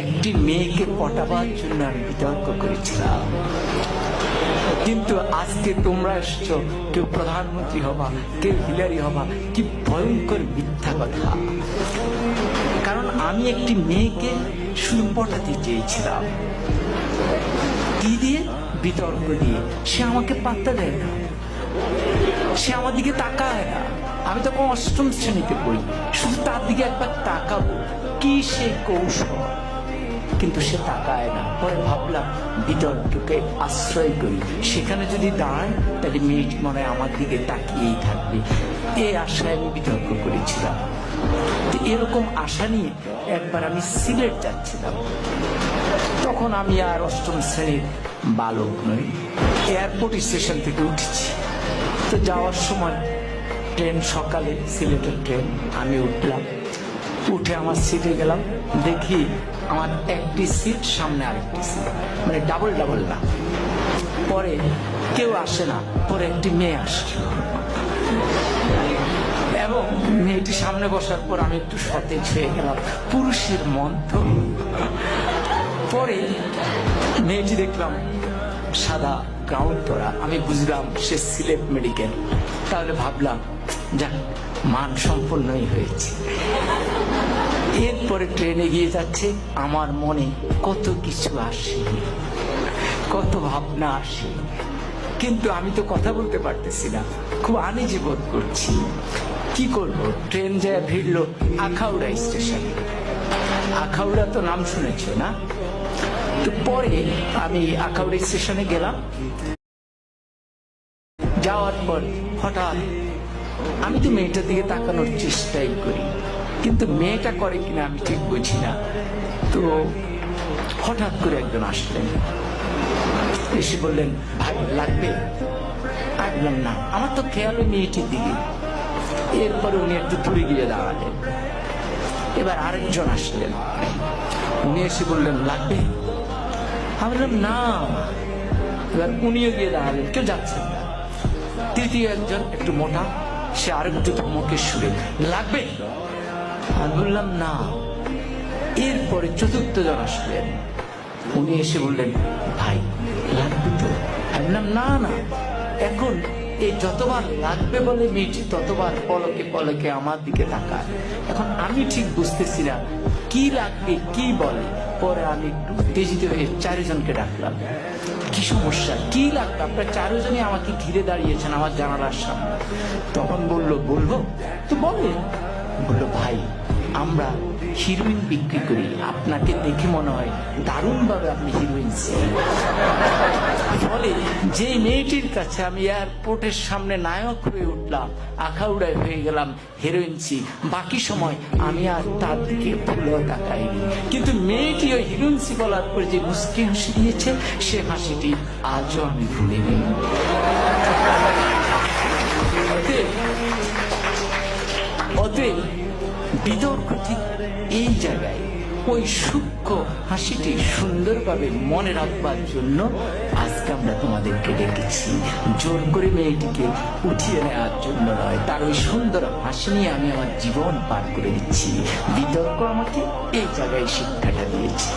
একটি মেয়েকে পটাবার জন্য আমি বিতর্ক করেছিলাম। কিন্তু আজকে তোমরা এসছো, কেউ প্রধানমন্ত্রী হবা, কেউ হিলারি হবা। কি ভয়ঙ্কর মিথ্যা কথা! কারণ আমি একটি মেয়েকে শুধু পটাতে চেয়েছিলাম। কি দিয়ে? বিতর্ক দিয়ে। সে আমাকে পাত্তা দেয় না, সে আমার দিকে তাকায় না। আমি তখন অষ্টম শ্রেণীতে পড়ি, শুধু তার দিকে একবার তাকাবো, কি সে কৌশল, কিন্তু সে তাকায় না। পরে ভাবলাম বিতর্ককে আশ্রয় করি, সেখানে যদি দাঁড়ায় তাহলে মেয়েটি মনে হয় আমার দিকে তাকিয়েই থাকবে। এই আশায় আমি বিতর্ক করেছিলাম। এরকম আশা নিয়ে একবার আমি সিলেট যাচ্ছিলাম। তখন আমি আর অষ্টম শ্রেণীর বালক নই, এয়ারপোর্ট স্টেশন থেকে উঠেছি। তো যাওয়ার সময় ট্রেন, সকালে সিলেটের ট্রেন, আমি উঠলাম। উঠে আমার সিটে গেলাম, দেখি আমার একটি সিট, সামনে আরেকটি সিট, মানে ডাবল ডাবল না। পরে কেউ আসে না, পরে একটি মেয়ে আসলো এবং মেয়েটি সামনে বসার পর আমি একটু সতেজ হয়ে গেলাম। পুরুষের মন তো। পরে মেয়েটি দেখলাম সাদা গাউন পরা, আমি বুঝলাম সে সিলেট মেডিকেল। তাহলে ভাবলাম যাক, মান সম্পন্নই হয়েছে। এরপরে ট্রেন এগিয়ে যাচ্ছে, আমার মনে কত কিছু আসে, কত ভাবনা আসে, কিন্তু আমি তো কথা বলতে পারতেছি না, খুব আনইজি বোধ করছি। কি করব? ট্রেন যায় ভিড়লো আখাউড়া স্টেশন। আখাউড়া তো নাম শুনেছ না? তো পরে আমি আখাউড়া স্টেশনে গেলাম। যাওয়ার পর হঠাৎ আমি তো মেয়েটার দিকে তাকানোর চেষ্টাই করি, কিন্তু মেয়েটা করে কিনা আমি ঠিক বুঝি না। তো হঠাৎ করে একজন আসলেন, এসে বললেন, ভাই লাগবে? আমি বললাম না, আমার তো খেয়াল মেয়েটির দিকে। এরপরে উনি একটু দূরে গিয়ে দাঁড়ালেন। এবার আরেকজন আসলেন, উনি এসে বললেন লাগবে? আমি বললাম না। এবার উনিও গিয়ে দাঁড়ালেন, কেউ যাচ্ছেন না। তৃতীয় একজন একটু মোটা, সে আরেকটু ধমকের সুরে, লাগবে? আমি বললাম না। এরপরে চতুর্থ জন আসলেন, উনি এসে বললেন, ভাই লাগবে তো? আমি বললাম না না। এখন এই যতবার লাগবে বলে মেয়েটি ততবার পলকে পলকে আমার দিকে তাকায়। এখন আমি ঠিক বুঝতেছি না কি লাগবে, কি বলে। পরে আমি একটু উত্তেজিত হয়ে চারজনকে ডাকলাম, কি সমস্যা, কি লাগবে? আপনার চারজনই আমাকে ঘিরে দাঁড়িয়েছেন আমার জানালার সামনে। তখন বললো, বলবো তো বলেন। বললো, ভাই আমরা হিরোইন বিক্রি করি, আপনাকে দেখে মনে হয় দারুণভাবে আপনি হিরোইন। ফলে যে মেয়েটির কাছে আমি এয়ারপোর্টের সামনে নায়ক হয়ে উঠলাম, আখাউড়ায় হয়ে গেলাম হিরোইনসি, বাকি সময় আমি আর তার দিকে ভুলেও তাকাইনি। কিন্তু মেয়েটি ওই হিরোইনসি বলার পর যে মুচকি হাসি দিয়েছে, সে হাসিটি আজও আমি ভুলিনি। অতএব বিতর্ক ঠিক এই জায়গায়, ওই সূক্ষ্ম হাসিটি সুন্দরভাবে মনে রাখবার জন্য আজকে আমরা তোমাদেরকে ডেকেছি। জোর করে মেয়েটিকে উঠিয়ে নেওয়ার জন্য নয়, তার ওই সুন্দর হাসি নিয়ে আমি আমার জীবন পার করে দিচ্ছি। বিতর্ক আমাকে এই জায়গায় শিক্ষাটা দিয়েছে।